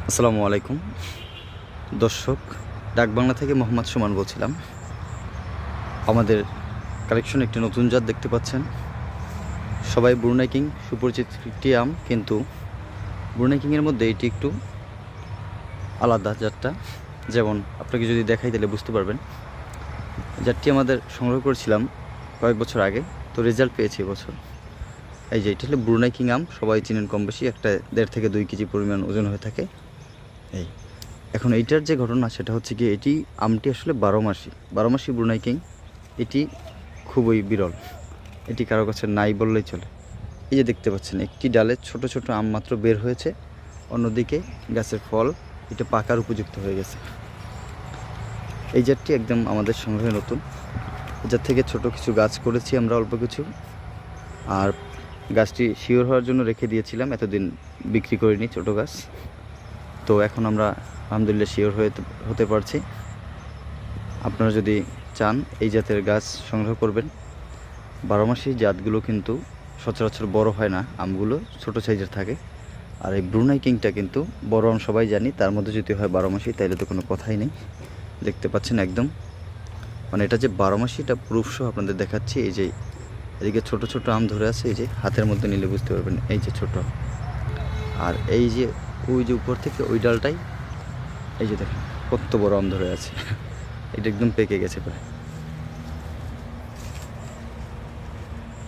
আসসালামু আলাইকুম দর্শক, ডাক বাংলা থেকে মোহাম্মদ সুমান বলছিলাম। আমাদের কালেকশন একটি নতুন জাত দেখতে পাচ্ছেন। সবাই ব্রুনাই কিং সুপরিচিত একটি আম, কিন্তু ব্রুনাই কিংয়ের মধ্যে এটি একটু আলাদা জাতটা। যেমন আপনাকে যদি দেখাই তাহলে বুঝতে পারবেন। জাতটি আমাদের সংগ্রহ করেছিলাম কয়েক বছর আগে, তো রেজাল্ট পেয়েছি এবছর। এই যে এটা হলো ব্রুনাই কিং আম, সবাই চিনেন কম বেশি, একটা 1.5 থেকে 2 কেজি পরিমাণ ওজন হয়ে থাকে। এই এখন এইটার যে ঘটনা সেটা হচ্ছে কি, এটি আমটি আসলে 12 মাসি ব্রুনাই কিং। এটি খুবই বিরল, এটি কারো কাছে নাই বললেই চলে। এই যে দেখতে পাচ্ছেন, একটি ডালে ছোট ছোট আম মাত্র বের হয়েছে, অন্যদিকে গাছের ফল এটা পাকার উপযুক্ত হয়ে গেছে। এই জাতটি একদম আমাদের সংগ্রহে নতুন। যার থেকে ছোট কিছু গাছ করেছি আমরা, অল্প কিছু। আর গাছটি শিওর হওয়ার জন্য রেখে দিয়েছিলাম, এতদিন বিক্রি করিনি ছোট গাছ। তো এখন আমরা আলহামদুলিল্লাহ শিওর হতে পারছি। আপনারা যদি চান এই জাতের গাছ সংগ্রহ করবেন। 12 মাসি জাতগুলো কিন্তু সচরাচর বড় হয় না, আমগুলো ছোট সাইজের থাকে। আর এই ব্রুনাই কিংটা কিন্তু বড় আম সবাই জানি, তার মধ্যে যদি হয় 12 মাসি তাইলে তো কোনো কথাই নেই। দেখতে পাচ্ছেন একদম, মানে এটা যে 12 মাসি এটা প্রুফ সহ আপনাদের দেখাচ্ছি। এই যে এদিকে ছোট ছোট আম ধরে আছে, এই যে হাতের মধ্যে নিলে বুঝতে পারবেন, এই যে ছোট। আর এই যে ওই যে উপর থেকে ওই ডালটাই, এই যে দেখেন কত বড় আম ধরে আছে। এটা একদম পেকে গেছে প্রায়।